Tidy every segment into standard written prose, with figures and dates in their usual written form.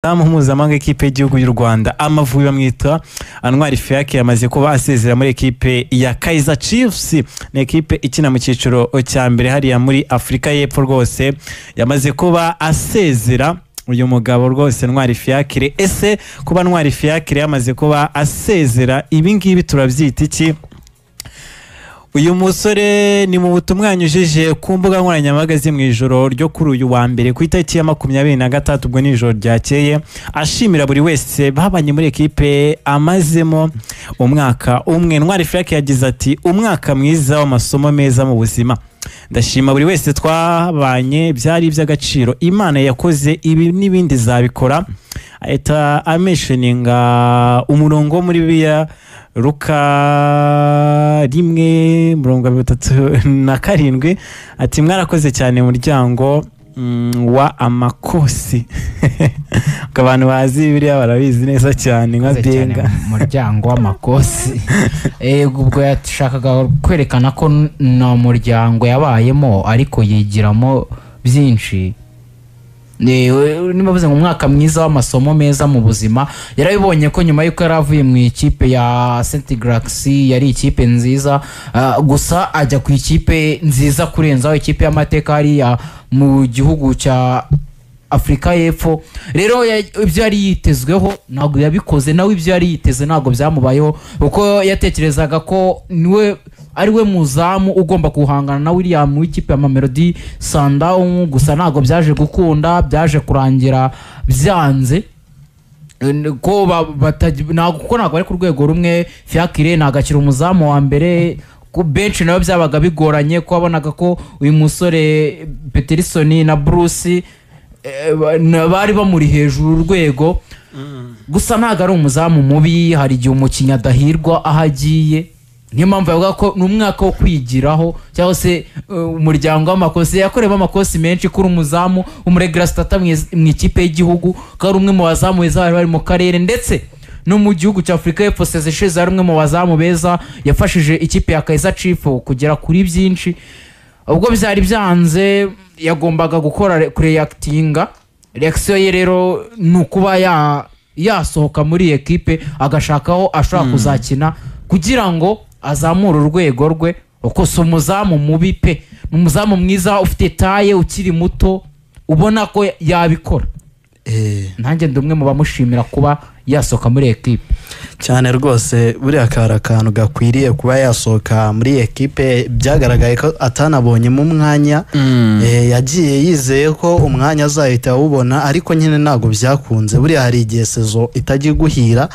mpuzamahanga ekipe y'igihugu y'u Rwanda Amavubi bamwita Ntwari Fiacre yamaze kuba asezera muri ekipe ya Kaizer Chiefs, ni ekipe ikina mu cyiciro cya mbere hariya muri Afurika y'Epfo. Rwose yamaze kuba asezera uyu mugabo rwose Ntwari Fiacre. Ese kuba Ntwari Fiacre yamaze kuba asezera ibi ngibi turabyita iki? Uyu musore ni mu butumwa yanyujije ku mbuga nkoranyambaga mu ijoro ryo kuri uyu wa mbere ku itariki ya 23 ubwo nijoro ryakeye, ashimira buri wese babanye muri ekipe amazemo umwaka umwe. Ntwari Fiacre yagize ati umwaka mwiza w'amasomo meza mu buzima, ndashima buri wese twabanye, byari iby'agaciro, Imana yakoze ibi n'ibindi zabikora. Ahita amentioninga umurongo muri Bibiliya Luka 1:37 ati mwarakoze cyane muryango wa Amakosi. Abantu bazi Bibiliya barabizi neza cyane nka Benga, muryango wa Amakosi. Ubwo yashakaga kwerekana ko no muryango yabayemo ariko yigiramo byinshi. Nibavuze ngo umwaka mwiza w'amasomo meza mu buzima, yarabibonye ko nyuma yuko yaravuye mu ikipe ya St Galaxy yari ikipe nziza, gusa ajya ku ikipe nziza kurenzaho, ikipe y'amateka hariya mu gihugu cya Afurika y'Epfo. Rero ibyo yari yitezweho ntabwo yabikoze, nawe ibyo yari yiteze ntabwo byamubayeho, kuko yatekerezaga ko niwe ari we muzamu ugomba guhangana na William w'ikipe ya Mamelodi Sundowns, gusa ntabwo byaje gukunda, byaje kurangira byanze ko kuko ntabwo bari ku rwego rumwe. Fiacre nagakira umuzamu wa mbere ku benshi, nawe byabaga bigoranye ko wabonaga ko uyu musore Peterson na Bruce bari bamuri hejuru urwego. Gusa ntabwo ari umuzamu mubi, hari igihe umukinnyi adahirwa aho agiye, niyo mpamvu yavuga ko ni umwaka wo kwigiraho, cyangwa se umuryango w'amakosi yakoreyemo amakosi menshi kuri umuzamu umuregura stata mu ikipe y'igihugu, ko ari umwe mu bazamu beza bari mu karere ndetse no mu gihugu cya Afurika y'Epfo. Sezeshez ari umwe mu bazamu beza, yafashije ikipe ya Kaizer Chiefs kugera kuri byinshi. Ubwo byari byanze yagombaga gukora kureactinga, reaction ye rero ni ukuba yasohoka muri ekipe agashakaho ashobora kuzakina kugira ngo azamura urwego rwe. Uko si umuzamu mubi pe, ni umuzamu mwiza ufite taye, ukiri muto, ubona ko yabikora. Nanjye ndi umwe mu bamushimira kuba yasohoka muri ekipe cyane rwose. Buriya akara akantu gakwiriye kuba yasohoka muri ekipe, byagaragaye ko atanabonyemo umwanya. Yagiye yizeye ko umwanya azahita awubona, ariko nyine ntabwo byakunze. Buriya hari igihe sezo itajya guhira,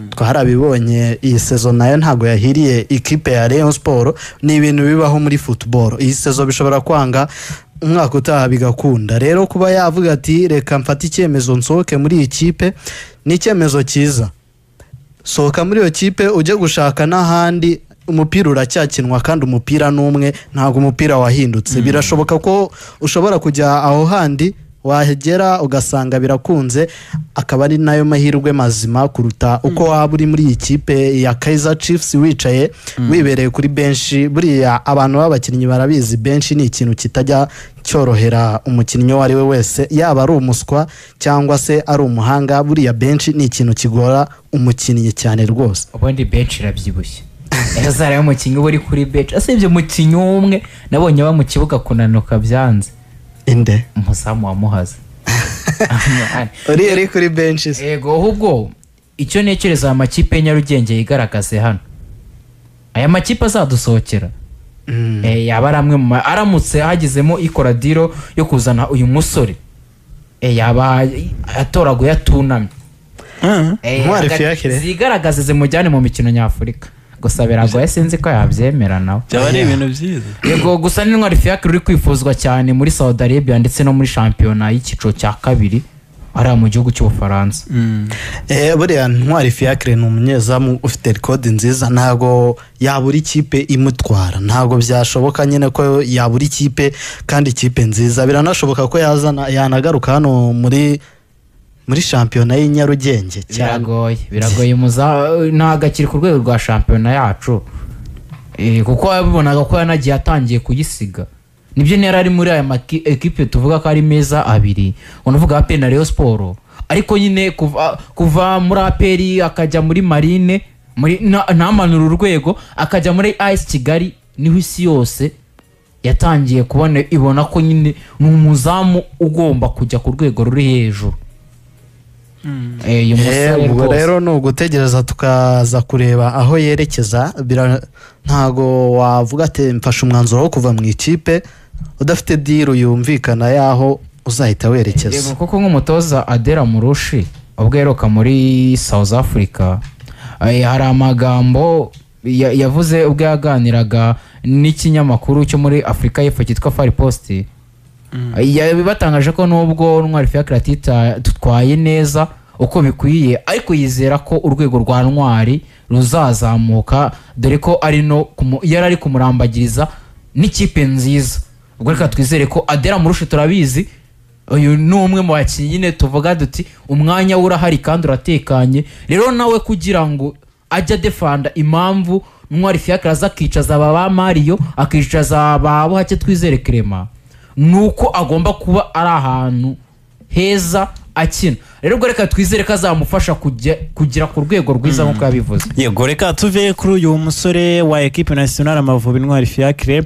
twarabibonye. Iyi sezo nayo ntabwo yahiriye ikipe ya Rayon Sport. Ni ibintu bibaho muri football, iyi sezo bishobora kwanga umwaka utaha bigakunda. Rero kuba yavuga ati reka mfate icyemezo nsohoke muri iyi kipe, ni icyemezo cyiza. Sohoka muri iyo kipe ujye gushaka n'ahandi, umupira uracyakinwa kandi umupira n'umwe, ntabwo umupira wahindutse. Birashoboka ko ushobora kujya aho handi, wahegera ugasanga birakunze, akaba ari nayo mahirwe mazima kuruta uko waba uri muri iyi kipe ya Kaizer Chiefs wicaye wibereye kuri benshi. Buriya abantu b'abakinnyi barabizi, benshi ni ikintu kitajya cyorohera umukinnyi uwo ari we wese, yaba ari umuswa cyangwa se ari umuhanga. Buriya benshi ni ikintu kigora umukinnyi cyane rwose. Ubundi benshi irabyibushye. Ezara y'umukinnyi uri kuri bench, asibye umukinnyi umwe nabonye ba mu kibuga kunanuka byanze. Inde umuzamu wa Muhazi uri kuri benches. Yego, ahubwo icyo nekereza amakipe Nyarugenge yigaragaze hano, aya makipe azadusohokera yaba aramwe aramutse hagizemo ikora diro yo kuzana uyu musore, yaba atoraguye atunamye. Ntwari Fiacre zigaragaze zimujyane mu mikino nyafurika. Gusa biragoye, sinzi ko yabyemera nawe. Byaba ari ibintu byiza. Yego, gusa ni Ntwari Fiacre uri kwifuzwa cyane muri Saudi Arabia ndetse no muri shampiyona y'icyiciro cya kabiri ari mu gihugu cy'Ubufaransa. Buriya Ntwari Fiacre ni umunyezamu ufite record nziza, ntago yabura ikipe imutwara, ntago byashoboka nyine ko yabura ikipe, kandi ikipe nziza. Biranashoboka ko yanagaruka hano muri shampiyona y'Inyarugenge. Biragoye ntago akiri ku rwego rwa shampiyona yacu, kuko wabibonaga ko yanagiye atangiye kuyisiga. nibyo nera ari muri aya equipe tuvuga ko ari meza abiri unavuga ape na Rayon Sport ariko nyine kuva muri aperi akajya muri marine ntamanura urwego akajya muri AS Kigali niho isi yose yatangiye ibona ko nyine ni umuzamu ugomba kujya ku rwego ruri hejuru. ubwo rero ni ugutegereza tukaza kureba aho yerekeza. Ntago wavuga ati mfashe umwanzuro wo kuva mu ikipe udafite diru yumvikana yaho uzahita werekeza. Kuko nk'umutoza Adera Murushi ubwo yaheruka muri South Africa hari amagambo yavuze ubwo yaganiraga n'ikinyamakuru cyo muri Afurika y'Epfo cyitwa Far Post. Batangaje ko nubwo Ntwari Fiacre tutwaye neza uko bikwiye ariko yizera ko urwego rwa Ntwari ruzazamuka dore ko yari ari kumurambagiriza n'ikipe nziza. Ubwo reka twizere ko Adera Murushi turabizi uyu ni umwe mu bakinnyi nyine tuvuga duti umwanya urahari kandi uratekanye. Rero nawe kugira ngo ajya defanda impamvu Ntwari Fiacre aza akicaza ba Mario akicaza ba Buhake Twizere Clement nuko agomba kuba ari ahantu heza akina. Rero ubwo reka twizere ko azamufasha kugira ku rwego rwiza nk'uko yabivuze. Yego reka tuve kuri uyu musore wa equipe nationale Amavubi Ntwari Fiacre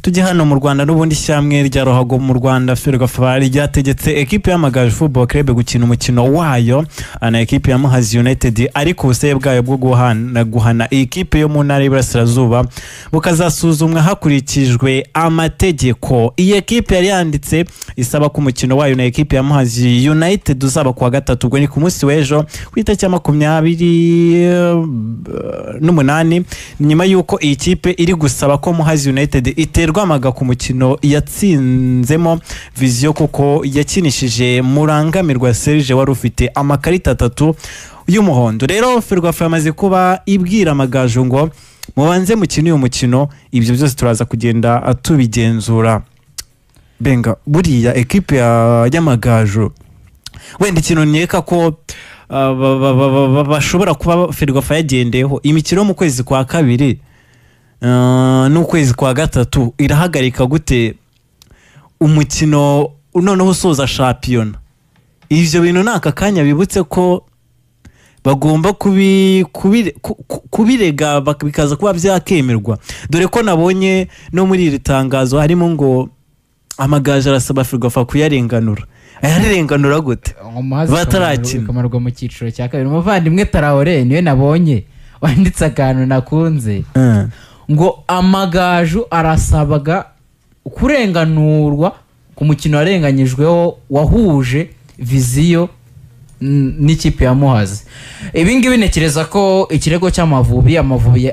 tujye hano mu Rwanda. N'ubundi shyamwe rya ruhago mu Rwanda Ferwafa ryategetse equipe y'Amagaju Football Club gukina umukino wayo na equipe ya Muhazi United ariko ubusabe bwayo bwo guhana equipe yo mu ntara y'Iburasirazuba bukazasuzumwa hakurikijwe amategeko. Iyi equipe yari yanditse isaba ko umukino wayo na equipe ya Muhazi United uzaba kuwa gatatu ubwo ni ku munsi w'ejo ku itariki ya 28 nyuma y'uko iyi kipe iri gusaba ko Muhazi United iterwa amaga ku mukino yatsinzemo Vision kuko yakinishije Murangamirwa Serge wari ufite amakarita 3 y'umuhondo. Rero Ferwafa yamaze kuba ibwira Amagaju ngo mubanze mukino uyu mukino, ibyo byose turaza kugenda tubigenzura. Benga buriya equipe y'Amagaju wenda ikintu nyeka ko bashobora kuba Ferwafa yagendeyeho imikino mu kwezi kwa kabiri n'ukwezi kwa gatatu irahagarika gute umukino noneho usoza shampiyona. Ivyo bintu naka kanya bibutse ko bagomba kubirega bikaza kuba byakemerwa, dore ko nabonye no muri iri tangazo harimo ngo Amagaju arasaba Ferwafa kuyarenganura. Ayarenganura gute batarakina kamarwa mu cyiciro cya kabiri? Umuvandimwe Traoré niwe nabonye wanditse akantu nakunze ngo Amagaju arasabaga kurenganurwa ku mukino warenganyijweho wahuje Vision n'ikipe ya Muhazi. Ibi ngibi nekereza ko ikirego cy'Amavubi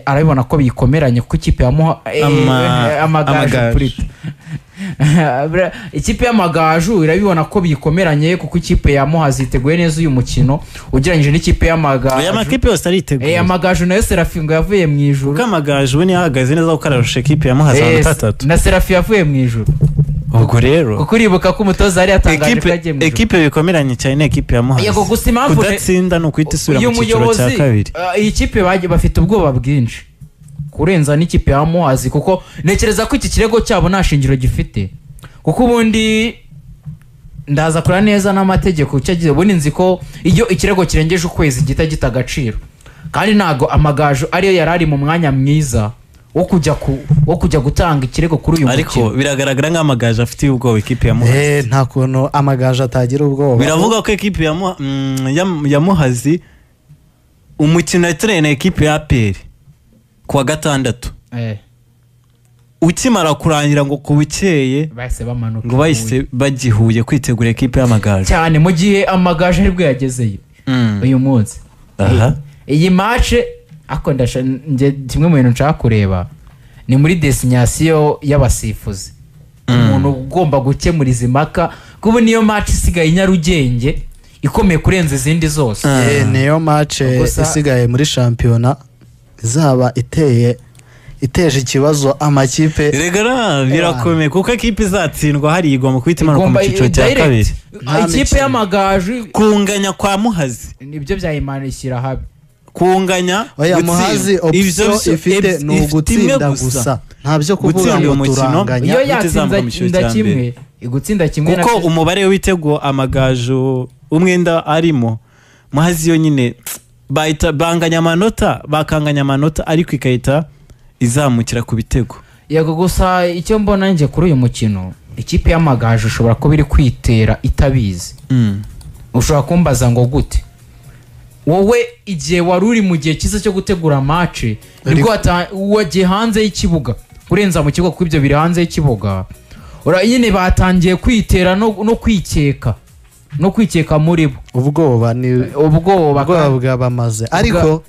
arabibona ko bikomeranye kuko ikipe ya Amagaju ikipe y'Amagaju irabibona ko bikomeranye kuko ikipe ya Muhazi iteguye neza uyu mukino ugereranyije n'ikipe y'Amagaju. Aya makipe yose ariteguye. Amagaju nayo Serafingo yavuye mu ijuru. Kuko Amagaju ni ahagaze neza ko kararusha ikipe ya Muhazi 3 na Serafi yavuye mu ijuru. Ubwo rero kuko uribuka ko umutoza yari yatangaje ko yagiye mu ijuru. Ekipe bikomeranye cyane ekipe ya Muhazi. Yego gusa impamvu kudatsinda no kwita isura mu cyiciro cya kabiri. Iyi kipe bafite ubwoba bwinshi kurenza n'ikipe ya Muhazi kuko nekereza ko iki kirego cyabo nta shingiro gifite, kuko ubundi ndaza kura neza n'amategeko cyagize ubundi nzi ko iyo ikirego kirengeje ukwezi gita agaciro, kandi nago Amagaju ariyo yarari mu mwanya mwiza wo kujya gutanga ikirego kuri uyu mukino. Ariko biragaragara nk'Amagaju afite ubwoba ikipe ya Muhazi. Nta kuntu Amagaju atagira ubwoba. Biravuga ko ikipe ya Muhazi umukino yatrene na ikipe ya APR kuwa gatandatu ukimara kurangira ngo kubukeye bahise bamanuka ngo bahise bagihuye kwitegura ekipe y'Amagaju cyane mu gihe Amagaju aribwo yagezeyo uyu munsi. Iyi match akondasha nje kimwe mu bintu nshaka kureba ni muri destination y'abasifuzi, umuntu ugomba gukemura izimaka kuko niyo match isigaye Nyarugenge ikomeye kurenza izindi zose. Niyo match isigaye muri shampiyona izaba iteje ikibazo amakipe. Regara birakomeye kuko ekipe izatsindwa hari igomba kwita imanuka mu cyiciro cya kabiri. Ikipe y'Amagaju kunganya kwa Muhazi nibyo byayimanishyira habi. Kunganya Muhazi option ifite no gutsinda gusa ntabyo kuvuga ngo turanganya. Iyo yatsinda kimwe igutsinda kimwe kuko umubare w'ibitego Amagaju umwenda arimo Muhazi yo nyine bakanganya amanota ariko ikahita izamukira ku bitego. Yego gusa icyo mbona nje kuri uyu mukino ikipe y'Amagaju ushobora kuba iri kwitera itabizi. Ushobora kumbaza ngo gute wowe igihe wari uri mu gihe cyiza cyo gutegura match nibwo wagiye hanze y'ikibuga kurenza mu kibuga kuko ibyo biri hanze y'ikibuga nyine batangiye kwitera no kwikeka muri bo ubwoba bwabamaze ariko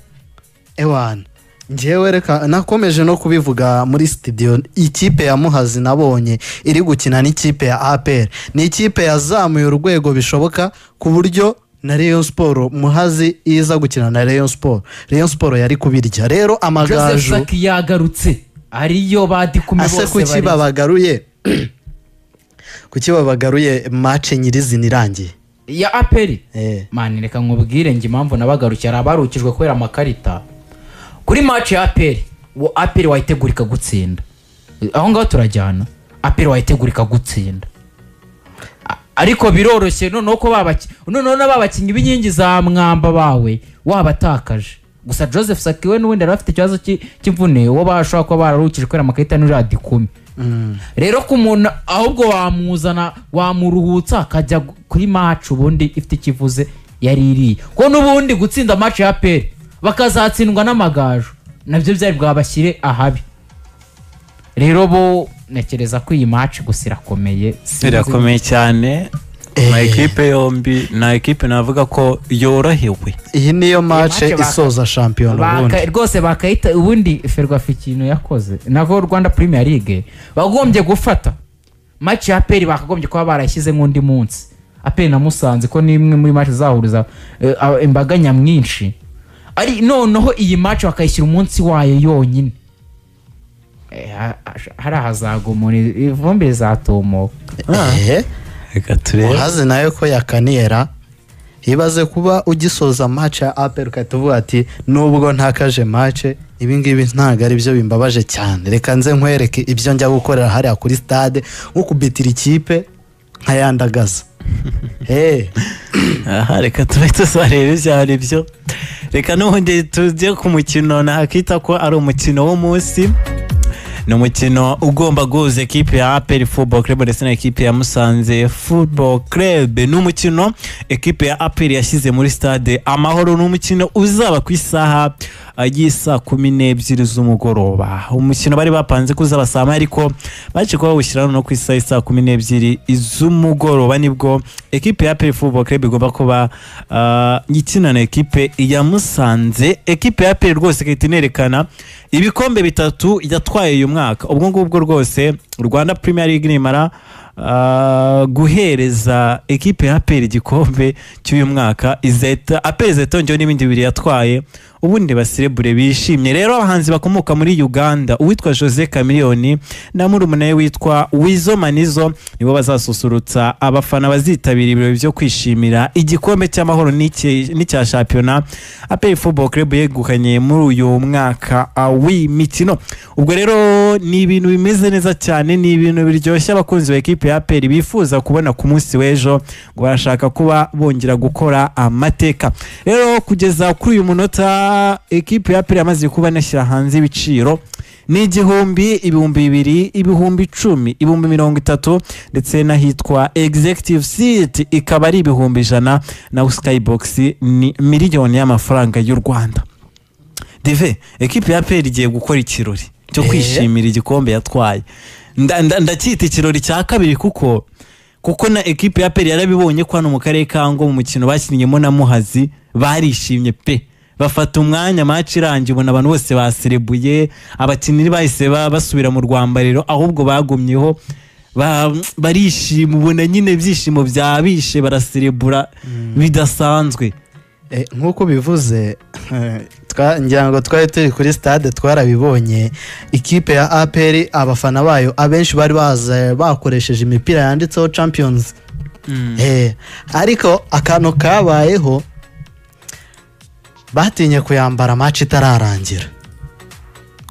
ewana njyewe reka nakomeje no kubivuga muri studio. Ikipe ya Muhazi nabonye iri gukina n'ikipe ya APR ni ikipe yazamuye urwego bishoboka ku buryo na Rayon Sport Muhazi iza gukina na Rayon Sport yari kubirya. Rero Amagaju Joseph Saki yagarutse ariyo badikume bose bari kuki babagaruye match nyirizina irangiye ya APR. Mani reka nkubwire ngi impamvu nabagarukira abarukijwe kwera amakarita kuri match ya APR wayitegurika gutsinda. Aho ngaho turajyana APR wayitegurika gutsinda ariko biroroshye noneho ko babakinyi b'inkingi za mwamba bawe wabatakaje. Gusa Joseph Saki we n'ubundi yari afite ikibazo cy'imvune uwo bashobora kuba bararukije kwera amakarita n'uradi 10. Rero ku muntu ahubwo wamuzana wamuruhutsa akajya kuri match ubundi ifite ikivuze yari iri ko n'ubundi gutsinda match ya APR bakazatsindwa n'Amagaju nabyo byari bwabashyire ahabi. Rero bo nekereza ko iyi match gusira komeye cyane. Ma equipe yombi na equipe navuga ko yorohewe. Iyi niyo match isoza champion ubundi rwose bakayita ubundi Ferwafa ikintu yakoze nako Rwanda Premier League bagombye gufata match ya APR bakagombye kuba barashyize nk'undi munsi. APR na Musanze ko ni imwe muri match zahuriza imbaga nyamwinshi ari noneho iyi match bakayishyira umunsi wayo yonyine. Hari ahazagumura ivumbi zatomoka. Reka turebe Muhazi nayo ko yakaniyera ibaze kuba ugisoza match ya APR ukatuvuga ati nubwo ntakaje match ibingibi ntago ari byo bimbabaje cyane reka nze nkwereke ibyo njya gukorera hariya kuri stade nko kubitira ikipe nkayandagaza. Reka tuzarebe byari byo. Reka n'ubundi tujye ku mukino nakita ko ari umukino w'umunsi. Ni umukino ugomba guhuza ekipe ya APR Football Club ndetse na ekipe ya Musanze Football Club. Ni umukino ekipe ya APR yashyize muri stade Amahoro. Ni umukino uzaba ku isaha y'isa 12 z'umugoroba. Umukino bari bapanze kuzaba saa 8 ariko baje kuba bawushyira no ku isaha y'isa 12 z'umugoroba nibwo ekipe ya APR Football Club igomba kuba ikina na ekipe ya Musanze. Ekipe ya APR rwose kitinerekana ibikombe bitatu yatwaye uyu mwaka. Ubwo ngubwo rwose Rwanda Premier League nimara guhereza ekipe ya APR igikombe cy'uyu mwaka izeta APR zetongeho n'ibindi bibiri yatwaye ubundi baserebure bishimye. Rero abahanzi bakomoka muri Uganda uwitwa Jose Chameleone na murumuna we witwa Wizo Manizo nibo bazasusurutsa abafana bazitabira ibirori byo kwishimira igikombe cy'amahoro n'icya championnat APR Football Club yegukanye muri uyu mwaka w'imikino. Ubwo rero ni ibintu bimeze neza cyane, ni ibintu biryoshye abakunzi ba ekipe ya APR bifuza kubona ku munsi w'ejo ngo barashaka kuba bongera gukora amateka. Rero kugeza kuri uyu munota ekipe ya APR yamaze kuba nashyira hanze ibiciro ni 1,000, 2,000, 10,000, 30,000 ndetse n'ahitwa executive seat ikaba ari 100,000 na Skybox ni miliyoni y'amafaranga y'u Rwanda. Dive ekipe ya APR igiye gukora ikirori cyo kwishimira igikombe yatwaye. Ndacyita ikirori cya kabiri kuko na ekipe ya APR yarabibonye ko hano mu karere ka Ngo mu mukino bakinniyemo na Muhazi barishimye pe. Bafata umwanya match irangiye ubona abantu bose baserebuye, abakinnyi bahise basubira mu rwambariro ahubwo bagumyeho barishima ubona nyine byishimo byabishe baraserebura bidasanzwe. Nkuko bivuze ngira ngo twari turi kuri stade twarabibonye ikipe ya APR abafana bayo abenshi bari bakoresheje imipira yanditseho Champions. Ariko akantu kabayeho batinye kuyambara match itararangira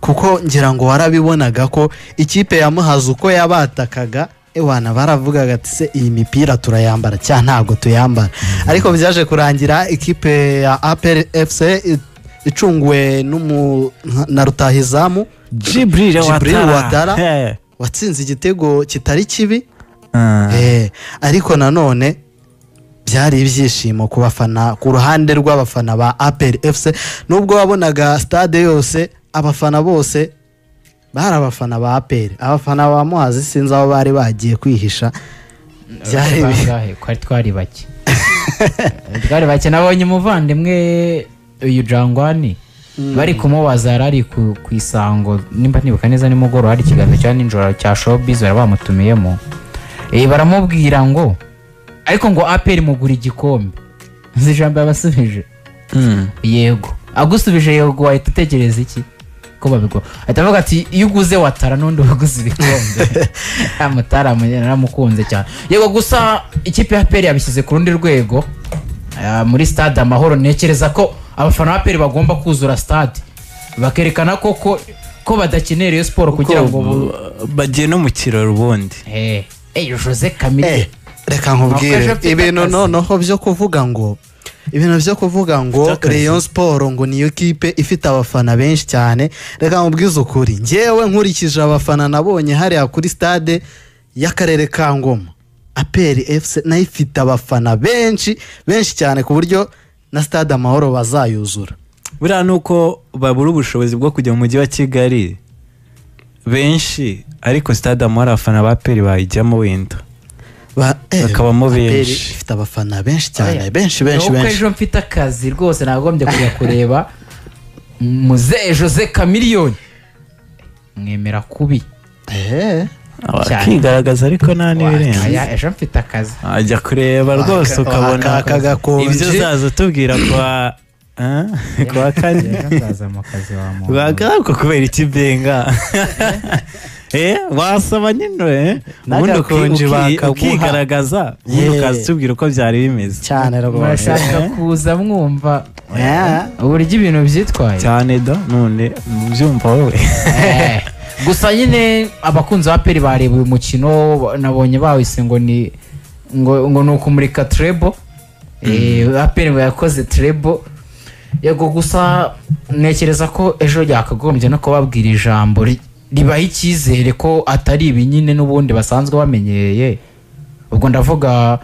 kuko ngira ngo warabibonaga ko ikipe ya Muhazi uko yabatakaga ewana baravugaga ati se iyi mipira turayambara cyangwa ntabwo tuyambara ariko byaje kurangira ikipe ya APR FC icunguwe na rutahizamu Jibril Watara watsinze igitego kitari kibi ariko nanone byari ibyishimo ku bafana ku ruhande rw'abafana ba APR FC nubwo wabonaga stade yose abafana bose bari abafana ba APR abafana ba Muhazi sinzi aho bari bagiye kwihisha byari bangahe twari bake twari bake nabonye umuvandimwe uyu Jangwani bari kumubaza ari ku isango nimba nibuka neza nimugoro hari ikiganiro cya ninjoro cya showbiz bari bamutumiyemo baramubwira ngo ariko ngo APR mugura igikombe zijambo yabasubije yego agusubije yego wahita utekereza iki ko babigwa atavuga ati iyo uguze Watara n'undi waguze ibikombe amutara naramukunze cyane yego gusa ikipe ya APR yabishyize ku rundi rwego muri stade Amahoro nekereza ko abafana ba APR bagomba kuzura stade bakerekana ko badakenera iyo siporo kugira ngo bagiye no mu kiraro ubundi Jose Camille reka nkubwire ibintu noneho byo kuvuga ngo Rayon Sport ngo niyo kipe ifite abafana benshi cyane reka nkubwize ukuri njyewe nkurikije abafana nabonye hariya kuri stade y'akarere ka Ngoma APR FC nayo ifite abafana benshi cyane ku buryo na stade Amahoro bazayuzura buriya nuko babura ubushobozi bwo kujya mu mujyi wa Kigali benshi ariko stade Amahoro abafana ba APR bayijyamo wenda bakabamo benshi ifite abafana benshi cyane benshi ejo mfite akazi rwose nagombye kujya kureba Muzehe Jose Chameleone mwemera kubi akigaragaza ariko nta n'ibirenze ejo mfite akazi ajya kureba rwose ukabona ibyo uzaza utubwira kwa kane wagaruka kubera ikibenga wasaba nyine ubundi ukigaragaza ubundi ukaza utubwira uko byari bimeze cyane rwose murashaka kuza mwumva uburyo ibintu byitwaye cyane da none mubyumva wowe gusa nyine abakunzi ba APR bareba uyu mukino nabonye bawise ngo ni ukumurika treble APR yakoze treble yego gusa nekereza ko ejo yakagombye no kubabwira ijambo ribaha icyizere ko atari ibi nyine n'ubundi basanzwe bamenyereye ubwo ndavuga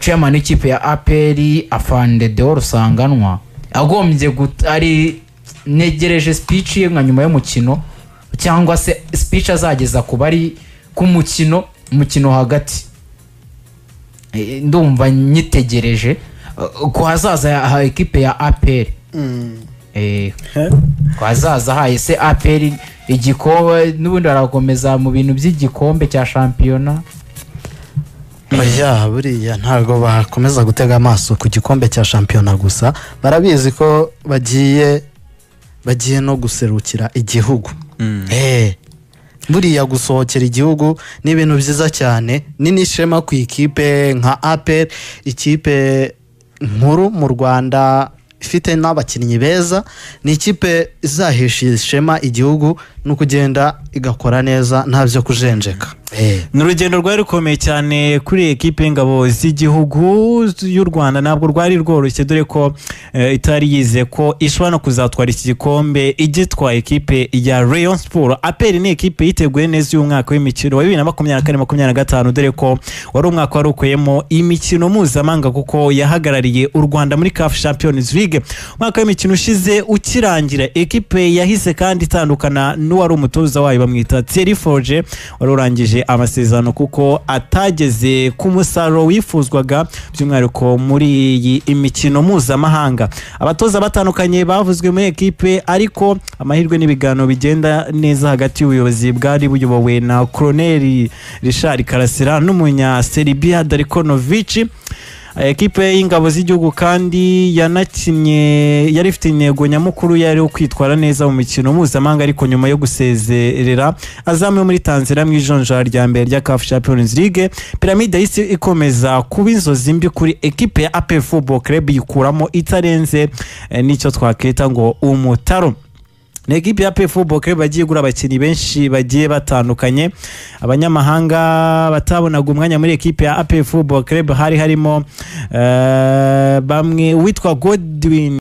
chairman w'ikipe ya APR Afande Deo Rusanganwa agombye ari negereje speech ye nka nyuma y'umukino cyangwa se speech azageza ku bari ku mukino hagati ndumva nyitegereje ko hazaza ekipe ya APR ko hazaza hahise APR igikombe n'ubundi barakomeza mu bintu by'igikombe cya shampiyona buriya ntabwo bakomeza gutega amaso ku gikombe cya shampiyona gusa barabizi ko bagiye no guserukira igihugu buriya gusohokera igihugu ni ibintu byiza cyane ni n'ishema ku ikipe nka APR ikipe nkuru mu Rwanda ifite n'abakinnyi beza ni ikipe izahesha ishema igihugu no kugenda igakora neza nta byo kujenjeka ni urugendo rwari rukomeye cyane kuri ekipe y'ingabo z'igihugu y'u Rwanda ntabwo rwari rworoshye dore ko itari yize ko ishobora no kuzatwara iki gikombe igitwaye ekipe ya Rayon Sport APR ni ekipe yiteguye neza uyu mwaka w'imikino wa 2024-2025 dore ko wari umwaka wari ukuyemo imikino mpuzamahanga kuko yahagarariye u Rwanda muri CAF Champions League umwaka w'imikino ushize ukirangira ekipe yahise kandi itandukana n'uwari umutoza wayo bamwita Thierry Forge wari urangije amasezerano kuko atageze ku musaruro wifuzwaga by'umwihariko muri iyi imikino mpuzamahanga abatoza batandukanye bavuzwe muri ekipe ariko amahirwe n'ibiganiro bigenda neza hagati y'ubuyobozi bwari buyobowe na Colonel Richard Karasira n'umunya Serbia Darikonovic ekipe y'ingabo z'igihugu kandi yari ifite intego nyamukuru yari kwitwara neza mu mikino mpuzamahanga ariko nyuma yo gusezerera azamuye muri Tanzania mu ijonjora rya mbere rya CAF Champions League Pyramide yahise ikomeza kuba inzozi mbi kuri ekipe ya APR Football Club yikuramo itarenze n'icyo twakita ngo umutaro ni ekipe ya APR Football Club bagiye gura abakinnyi benshi bagiye batandukanye. Abanyamahanga batabonaga umwanya muri ekipe ya APR Football Club hari harimo bamwe witwa Godwin